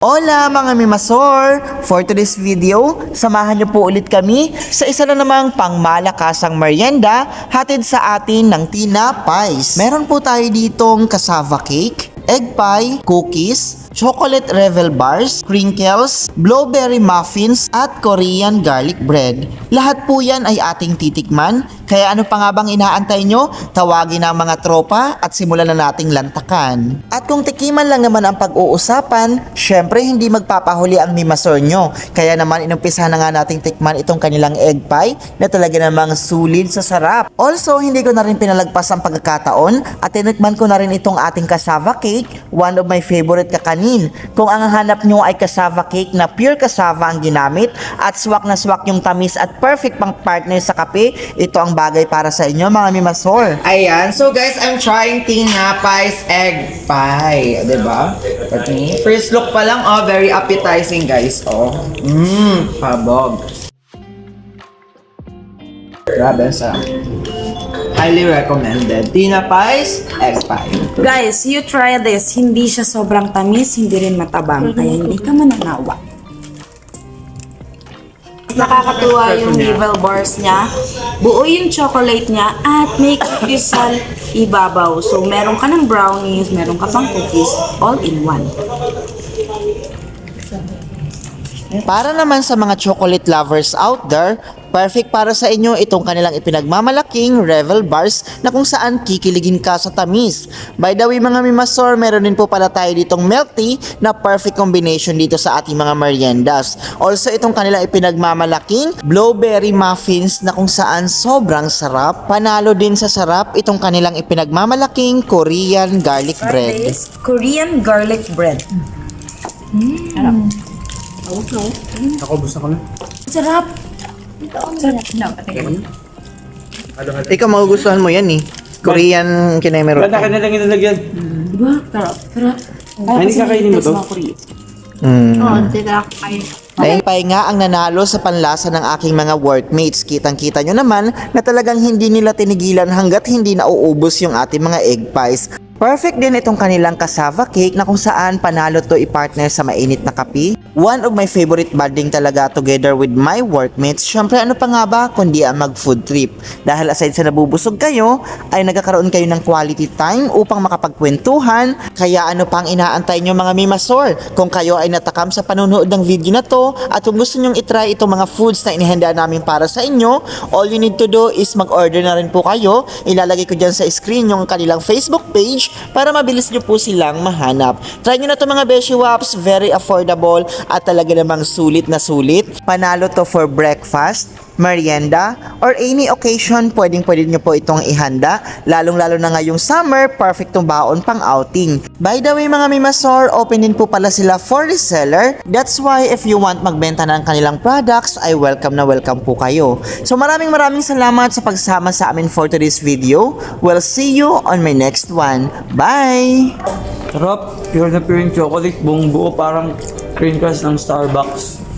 Hola mga mimasor! For today's video, samahan niyo po ulit kami sa isa na namang pangmalakasang merienda hatid sa atin ng Tina Pies. Meron po tayo ditong cassava cake, egg pie, cookies, chocolate revel bars, crinkles, blueberry muffins, at Korean garlic bread. Lahat po yan ay ating titikman, kaya ano pa nga bang inaantay nyo? Tawagin ang mga tropa at simulan na nating lantakan. At kung tikiman lang naman ang pag-uusapan, syempre hindi magpapahuli ang mimasor nyo. Kaya naman inumpisahan na nga nating tikman itong kanilang egg pie na talaga namang sulit sa sarap. Also, hindi ko na rin pinalagpas ang pagkakataon at tinikman ko na rin itong ating cassava cake, one of my favorite kakanin. Kung ang hanap nyo ay cassava cake na pure cassava ang ginamit at swak na swak yung tamis at perfect pang partner sa kape, ito ang bagay para sa inyo mga mimasor. Ayan, so guys, I'm trying Tina Pies egg pie, diba? Let me, first look pa lang, oh, very appetizing guys, oh. Pabog. Grabe, sarap. Highly recommended. Tina Pies egg pie. Guys, you try this. Hindi siya sobrang tamis, hindi rin matabang. Kaya hindi ka mananawa. Nakakatuwa yung level bars niya. Buo yung chocolate niya at may cookies sa ibabaw. So, meron ka ng brownies, meron ka pang cookies, all in one. Para naman sa mga chocolate lovers out there, perfect para sa inyo itong kanilang ipinagmamalaking Revel Bars na kung saan kikiligin ka sa tamis. By the way mga mimasor, meron din po pala tayo ditong milk tea na perfect combination dito sa ating mga meriendas. Also itong kanilang ipinagmamalaking blueberry muffins na kung saan sobrang sarap. Panalo din sa sarap itong kanilang ipinagmamalaking Korean garlic bread. Korean garlic bread. Ako, gusto ko na. Sarap. Ikaw magugustuhan mo yan eh. Korean kinemero. Ganda ka na lang inalagyan. Diba? Sarap. Sarap. Ay, hindi kakainin mo to? Oo, tira kayo. Pay nga ang nanalo sa panlasa ng aking mga workmates. Kitang-kita nyo naman na talagang hindi nila tinigilan hanggat hindi nauubos yung ating mga egg pies. Perfect din itong kanilang cassava cake na kung saan panalo to i-partner sa mainit na kape. One of my favorite bonding talaga together with my workmates. Syempre ano pa nga ba kundi ang mag-food trip. Dahil aside sa nabubusog kayo, ay nagkakaroon kayo ng quality time upang makapagkwentuhan. Kaya ano pang inaantay nyo mga mimasor? Kung kayo ay natakam sa panunood ng video na to at kung gusto nyong itry itong mga foods na inihanda namin para sa inyo, all you need to do is mag-order na rin po kayo. Ilalagay ko dyan sa screen yung kanilang Facebook page para mabilis nyo po silang mahanap. Try nyo na to mga Beshi Wops, very affordable at talaga namang sulit na sulit. Panalo to for breakfast, merienda, or any occasion, pwede nyo po itong ihanda. Lalong-lalo na ngayong summer, perfect tong baon pang outing. By the way mga mimasor, open din po pala sila for reseller. That's why if you want magbenta ng kanilang products, ay welcome na welcome po kayo. So maraming salamat sa pagsama sa amin for today's video. We'll see you on my next one. Bye! Sarap. Pure na pure yung chocolate. Buong buo parang cream crust ng Starbucks.